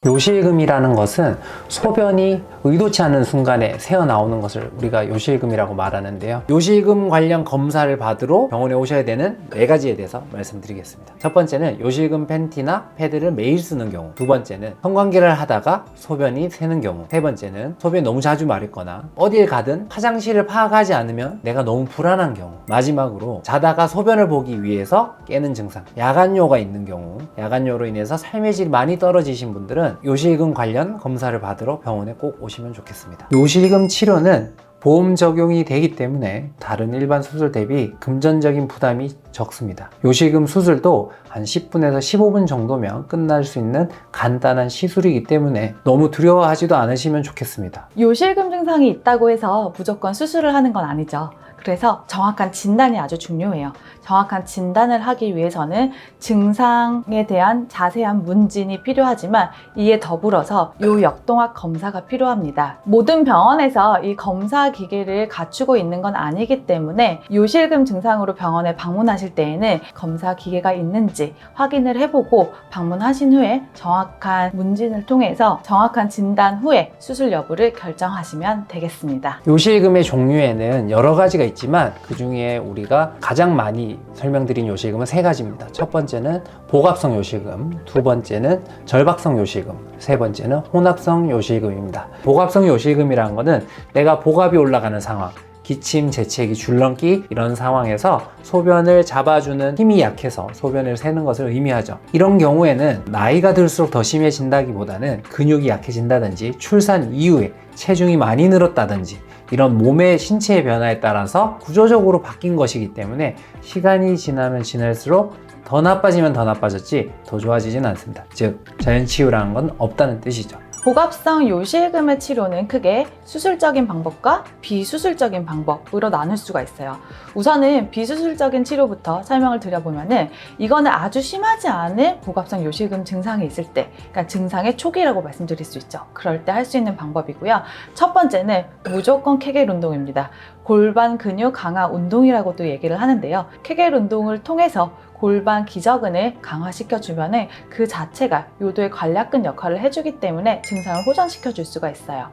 요실금이라는 것은 소변이 의도치 않은 순간에 새어나오는 것을 우리가 요실금이라고 말하는데요. 요실금 관련 검사를 받으러 병원에 오셔야 되는 4가지에 대해서 말씀드리겠습니다. 첫 번째는 요실금 팬티나 패드를 매일 쓰는 경우, 두 번째는 성관계를 하다가 소변이 새는 경우, 세 번째는 소변이 너무 자주 마렵거나 어딜 가든 화장실을 파악하지 않으면 내가 너무 불안한 경우, 마지막으로 자다가 소변을 보기 위해서 깨는 증상, 야간요가 있는 경우, 야간요로 인해서 삶의 질이 많이 떨어지신 분들은 요실금 관련 검사를 받으러 병원에 꼭 오시면 좋겠습니다. 요실금 치료는 보험 적용이 되기 때문에 다른 일반 수술 대비 금전적인 부담이 적습니다. 요실금 수술도 한 10분에서 15분 정도면 끝날 수 있는 간단한 시술이기 때문에 너무 두려워하지도 않으시면 좋겠습니다. 요실금 증상이 있다고 해서 무조건 수술을 하는 건 아니죠. 그래서 정확한 진단이 아주 중요해요. 정확한 진단을 하기 위해서는 증상에 대한 자세한 문진이 필요하지만 이에 더불어서 요역동학 검사가 필요합니다. 모든 병원에서 이 검사 기계를 갖추고 있는 건 아니기 때문에 요실금 증상으로 병원에 방문하실 때에는 검사 기계가 있는지 확인을 해보고 방문하신 후에 정확한 문진을 통해서 정확한 진단 후에 수술 여부를 결정하시면 되겠습니다. 요실금의 종류에는 여러 가지가 있지만 그 중에 우리가 가장 많이 설명드린 요실금은 3가지입니다. 첫 번째는 복압성 요실금, 두 번째는 절박성 요실금, 세 번째는 혼합성 요실금입니다. 복압성 요실금이라는 것은 내가 복압이 올라가는 상황, 기침, 재채기, 줄넘기 이런 상황에서 소변을 잡아주는 힘이 약해서 소변을 새는 것을 의미하죠. 이런 경우에는 나이가 들수록 더 심해진다기보다는 근육이 약해진다든지 출산 이후에 체중이 많이 늘었다든지 이런 몸의 신체의 변화에 따라서 구조적으로 바뀐 것이기 때문에 시간이 지나면 지날수록 더 나빠지면 더 나빠졌지 더 좋아지진 않습니다. 즉 자연치유라는 건 없다는 뜻이죠. 복압성 요실금의 치료는 크게 수술적인 방법과 비수술적인 방법으로 나눌 수가 있어요. 우선은 비수술적인 치료부터 설명을 드려보면은 이거는 아주 심하지 않은 복압성 요실금 증상이 있을 때, 그러니까 증상의 초기라고 말씀드릴 수 있죠. 그럴 때 할 수 있는 방법이고요. 첫 번째는 무조건 케겔 운동입니다. 골반 근육 강화 운동이라고도 얘기를 하는데요. 케겔 운동을 통해서 골반 기저근을 강화시켜주면 그 자체가 요도의 관략근 역할을 해주기 때문에 증상을 호전시켜 줄 수가 있어요.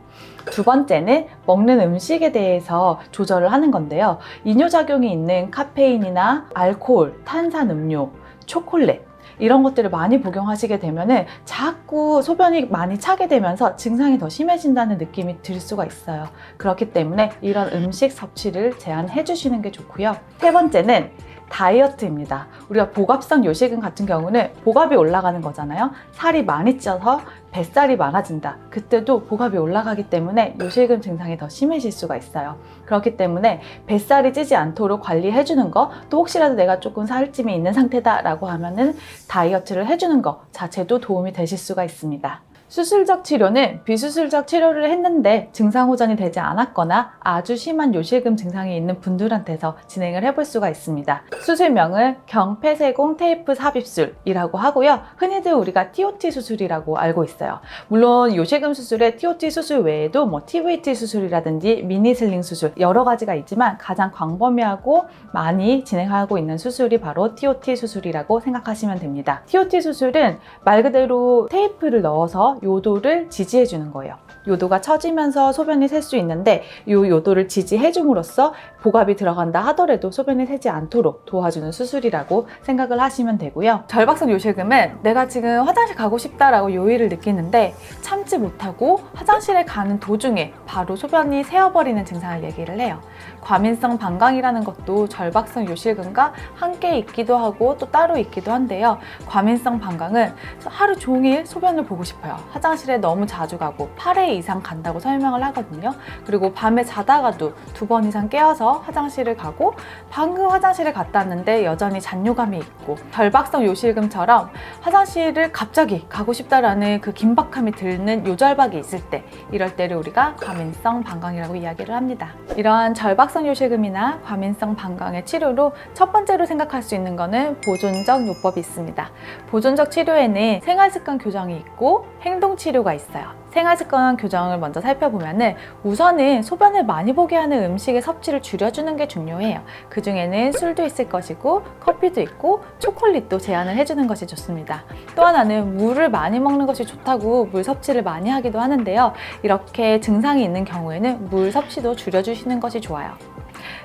두 번째는 먹는 음식에 대해서 조절을 하는 건데요. 이뇨작용이 있는 카페인이나 알코올, 탄산음료, 초콜릿 이런 것들을 많이 복용하시게 되면은 자꾸 소변이 많이 차게 되면서 증상이 더 심해진다는 느낌이 들 수가 있어요. 그렇기 때문에 이런 음식 섭취를 제한해 주시는 게 좋고요. 세 번째는 다이어트입니다. 우리가 복압성 요실금 같은 경우는 복압이 올라가는 거잖아요. 살이 많이 쪄서 뱃살이 많아진다. 그때도 복압이 올라가기 때문에 요실금 증상이 더 심해질 수가 있어요. 그렇기 때문에 뱃살이 찌지 않도록 관리해주는 거, 또 혹시라도 내가 조금 살찜이 있는 상태다라고 하면은 다이어트를 해주는 거 자체도 도움이 되실 수가 있습니다. 수술적 치료는 비수술적 치료를 했는데 증상 호전이 되지 않았거나 아주 심한 요실금 증상이 있는 분들한테서 진행을 해볼 수가 있습니다. 수술명은 경폐세공 테이프 삽입술이라고 하고요. 흔히들 우리가 TOT 수술이라고 알고 있어요. 물론 요실금 수술에 TOT 수술 외에도 뭐 TVT 수술이라든지 미니슬링 수술 여러 가지가 있지만 가장 광범위하고 많이 진행하고 있는 수술이 바로 TOT 수술이라고 생각하시면 됩니다. TOT 수술은 말 그대로 테이프를 넣어서 요도를 지지해 주는 거예요. 요도가 처지면서 소변이 셀 수 있는데 이 요도를 지지해 줌으로써 복압이 들어간다 하더라도 소변이 새지 않도록 도와주는 수술이라고 생각을 하시면 되고요. 절박성 요실금은 내가 지금 화장실 가고 싶다라고 요일을 느끼는데 참지 못하고 화장실에 가는 도중에 바로 소변이 새어버리는 증상을 얘기를 해요. 과민성 방광이라는 것도 절박성 요실금과 함께 있기도 하고 또 따로 있기도 한데요. 과민성 방광은 하루 종일 소변을 보고 싶어요. 화장실에 너무 자주 가고 8회 이상 간다고 설명을 하거든요. 그리고 밤에 자다가도 2번 이상 깨어서 화장실을 가고 방금 화장실에 갔다 왔는데 여전히 잔뇨감이 있고 절박성 요실금처럼 화장실을 갑자기 가고 싶다라는 그 긴박함이 드는 요절박이 있을 때 이럴 때를 우리가 과민성 방광이라고 이야기를 합니다. 이러한 절박성 요실금이나 과민성 방광의 치료로 첫 번째로 생각할 수 있는 거는 보존적 요법이 있습니다. 보존적 치료에는 생활습관 교정이 있고 행동 치료가 있어요. 생활습관 교정을 먼저 살펴보면은 우선은 소변을 많이 보게 하는 음식의 섭취를 줄여주는 게 중요해요. 그 중에는 술도 있을 것이고 커피도 있고 초콜릿도 제한을 해주는 것이 좋습니다. 또 하나는 물을 많이 먹는 것이 좋다고 물 섭취를 많이 하기도 하는데요. 이렇게 증상이 있는 경우에는 물 섭취도 줄여주시는 것이 좋아요.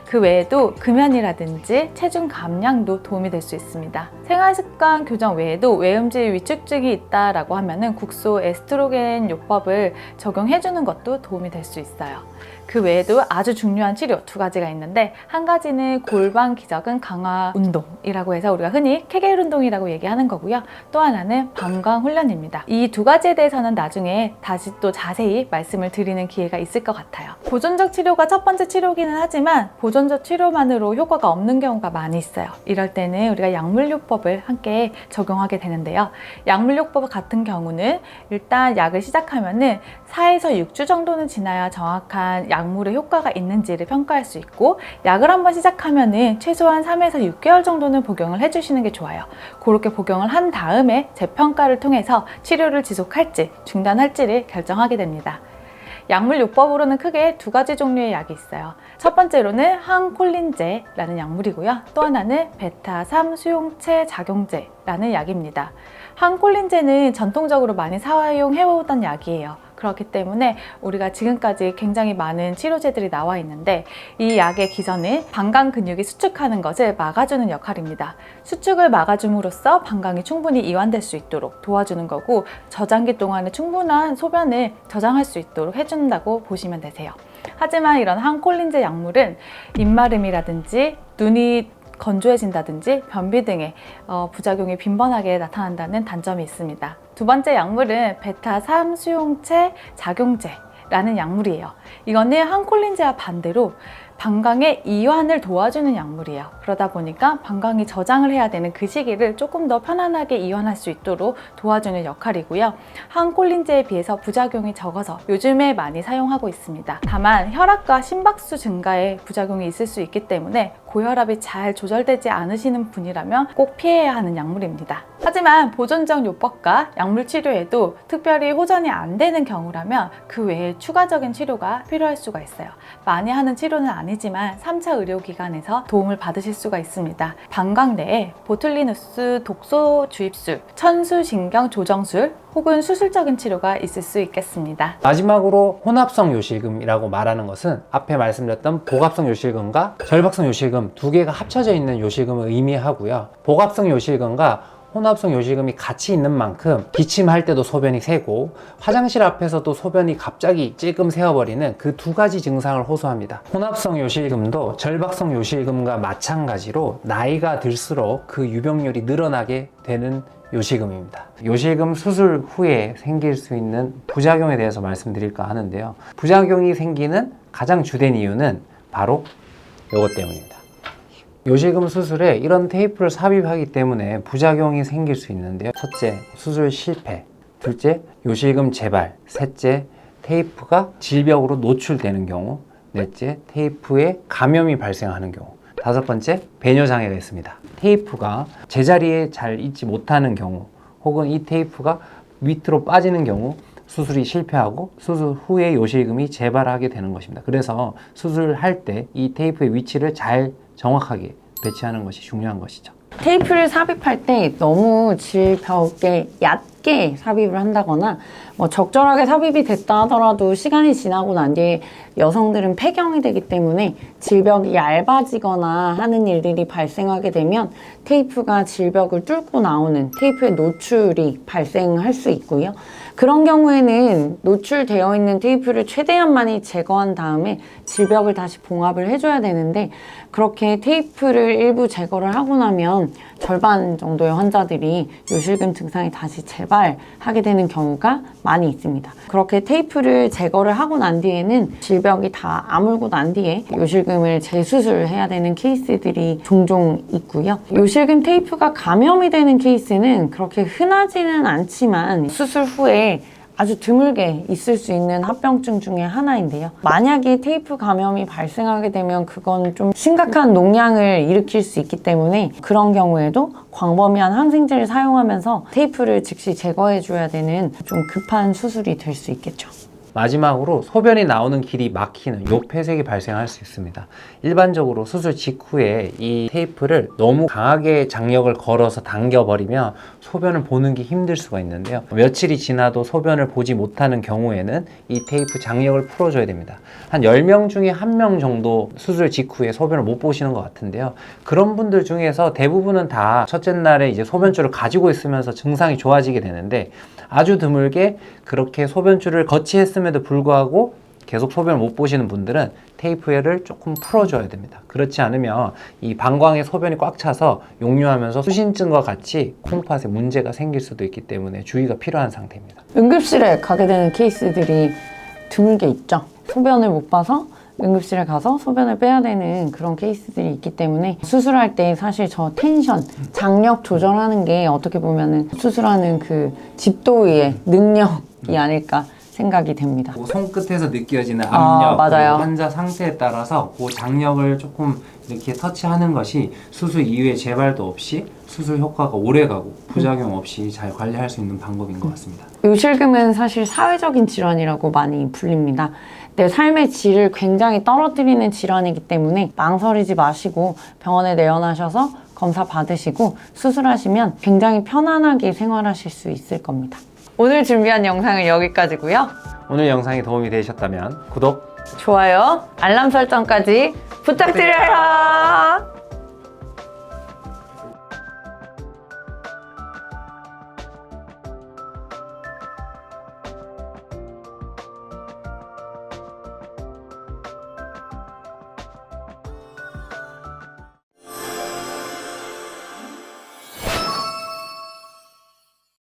그 외에도 금연이라든지 체중 감량도 도움이 될 수 있습니다. 생활습관 교정 외에도 외음질 위축증이 있다라고 하면은 국소 에스트로겐 요법을 적용해주는 것도 도움이 될 수 있어요. 그 외에도 아주 중요한 치료 2가지가 있는데, 한 가지는 골반 기저근 강화 운동이라고 해서 우리가 흔히 케겔 운동이라고 얘기하는 거고요. 또 하나는 방광 훈련입니다. 이 2가지에 대해서는 나중에 다시 또 자세히 말씀을 드리는 기회가 있을 것 같아요. 보존적 치료가 첫 번째 치료기는 하지만 보존적 치료만으로 효과가 없는 경우가 많이 있어요. 이럴 때는 우리가 약물요법을 함께 적용하게 되는데요. 약물요법 같은 경우는 일단 약을 시작하면은 4에서 6주 정도는 지나야 정확한 약물의 효과가 있는지를 평가할 수 있고, 약을 한번 시작하면은 최소한 3에서 6개월 정도는 복용을 해주시는 게 좋아요. 그렇게 복용을 한 다음에 재평가를 통해서 치료를 지속할지 중단할지를 결정하게 됩니다. 약물요법으로는 크게 2가지 종류의 약이 있어요. 첫 번째로는 항콜린제라는 약물이고요. 또 하나는 베타3 수용체 작용제라는 약입니다. 항콜린제는 전통적으로 많이 사용해오던 약이에요. 그렇기 때문에 우리가 지금까지 굉장히 많은 치료제들이 나와 있는데, 이 약의 기전은 방광 근육이 수축하는 것을 막아주는 역할입니다. 수축을 막아줌으로써 방광이 충분히 이완될 수 있도록 도와주는 거고, 저장기 동안에 충분한 소변을 저장할 수 있도록 해준다고 보시면 되세요. 하지만 이런 항콜린제 약물은 입마름이라든지 눈이 건조해진다든지 변비 등의 부작용이 빈번하게 나타난다는 단점이 있습니다. 2번째 약물은 베타3 수용체 작용제라는 약물이에요. 이거는 항콜린제와 반대로 방광의 이완을 도와주는 약물이에요. 그러다 보니까 방광이 저장을 해야 되는 그 시기를 조금 더 편안하게 이완할 수 있도록 도와주는 역할이고요. 항콜린제에 비해서 부작용이 적어서 요즘에 많이 사용하고 있습니다. 다만 혈압과 심박수 증가에 부작용이 있을 수 있기 때문에 고혈압이 잘 조절되지 않으시는 분이라면 꼭 피해야 하는 약물입니다. 하지만 보존적 요법과 약물 치료에도 특별히 호전이 안 되는 경우라면 그 외에 추가적인 치료가 필요할 수가 있어요. 많이 하는 치료는 아니지만 3차 의료기관에서 도움을 받으실 수가 있습니다. 방광 내에 보툴리누스 독소 주입술, 천수신경 조정술 혹은 수술적인 치료가 있을 수 있겠습니다. 마지막으로 혼합성 요실금이라고 말하는 것은 앞에 말씀드렸던 복합성 요실금과 절박성 요실금 2개가 합쳐져 있는 요실금을 의미하고요. 복합성 요실금과 혼합성 요실금이 같이 있는 만큼 기침할 때도 소변이 새고 화장실 앞에서도 소변이 갑자기 찔끔 새어버리는 그 2가지 증상을 호소합니다. 혼합성 요실금도 절박성 요실금과 마찬가지로 나이가 들수록 그 유병률이 늘어나게 되는 요실금입니다. 요실금 수술 후에 생길 수 있는 부작용에 대해서 말씀드릴까 하는데요. 부작용이 생기는 가장 주된 이유는 바로 이것 때문입니다. 요실금 수술에 이런 테이프를 삽입하기 때문에 부작용이 생길 수 있는데요. 첫째, 수술 실패. 둘째, 요실금 재발. 셋째, 테이프가 질벽으로 노출되는 경우. 넷째, 테이프에 감염이 발생하는 경우. 5번째, 배뇨장애가 있습니다. 테이프가 제자리에 잘 있지 못하는 경우, 혹은 이 테이프가 밑으로 빠지는 경우 수술이 실패하고 수술 후에 요실금이 재발하게 되는 것입니다. 그래서 수술할 때 이 테이프의 위치를 잘 정확하게 배치하는 것이 중요한 것이죠. 테이프를 삽입할 때 너무 질벽에 얕게 삽입을 한다거나 적절하게 삽입이 됐다 하더라도 시간이 지나고 난 뒤에 여성들은 폐경이 되기 때문에 질벽이 얇아지거나 하는 일들이 발생하게 되면 테이프가 질벽을 뚫고 나오는 테이프의 노출이 발생할 수 있고요. 그런 경우에는 노출되어 있는 테이프를 최대한 많이 제거한 다음에 질벽을 다시 봉합을 해줘야 되는데, 그렇게 테이프를 일부 제거를 하고 나면 절반 정도의 환자들이 요실금 증상이 다시 재발하게 되는 경우가 많이 있습니다. 그렇게 테이프를 제거를 하고 난 뒤에는 질벽이 다 아물고 난 뒤에 요실금을 재수술해야 되는 케이스들이 종종 있고요. 요실금 테이프가 감염이 되는 케이스는 그렇게 흔하지는 않지만 수술 후에 아주 드물게 있을 수 있는 합병증 중에 하나인데요. 만약에 테이프 감염이 발생하게 되면 그건 좀 심각한 농양을 일으킬 수 있기 때문에 그런 경우에도 광범위한 항생제를 사용하면서 테이프를 즉시 제거해줘야 되는 좀 급한 수술이 될 수 있겠죠. 마지막으로 소변이 나오는 길이 막히는 요폐색이 발생할 수 있습니다. 일반적으로 수술 직후에 이 테이프를 너무 강하게 장력을 걸어서 당겨버리면 소변을 보는 게 힘들 수가 있는데요. 며칠이 지나도 소변을 보지 못하는 경우에는 이 테이프 장력을 풀어줘야 됩니다. 한 10명 중에 1명 정도 수술 직후에 소변을 못 보시는 것 같은데요. 그런 분들 중에서 대부분은 다 첫째 날에 이제 소변줄을 가지고 있으면서 증상이 좋아지게 되는데, 아주 드물게 그렇게 소변줄을 거치했음에도 불구하고 계속 소변을 못 보시는 분들은 테이프를 조금 풀어줘야 됩니다. 그렇지 않으면 이 방광에 소변이 꽉 차서 역류하면서 수신증과 같이 콩팥에 문제가 생길 수도 있기 때문에 주의가 필요한 상태입니다. 응급실에 가게 되는 케이스들이 드물게 있죠. 소변을 못 봐서 응급실에 가서 소변을 빼야 되는 그런 케이스들이 있기 때문에 수술할 때 사실 저 텐션, 장력 조절하는 게 어떻게 보면은 수술하는 그 집도의의 능력이 아닐까 생각이 됩니다. 손끝에서 느껴지는 압력, 맞아요. 환자 상태에 따라서 그 장력을 조금 이렇게 터치하는 것이 수술 이후에 재발도 없이 수술 효과가 오래가고 부작용 없이 잘 관리할 수 있는 방법인 것 같습니다. 요실금은 사실 사회적인 질환이라고 많이 불립니다. 내 삶의 질을 굉장히 떨어뜨리는 질환이기 때문에 망설이지 마시고 병원에 내원하셔서 검사 받으시고 수술하시면 굉장히 편안하게 생활하실 수 있을 겁니다. 오늘 준비한 영상은 여기까지고요. 오늘 영상이 도움이 되셨다면 구독, 좋아요, 알람 설정까지 부탁드려요.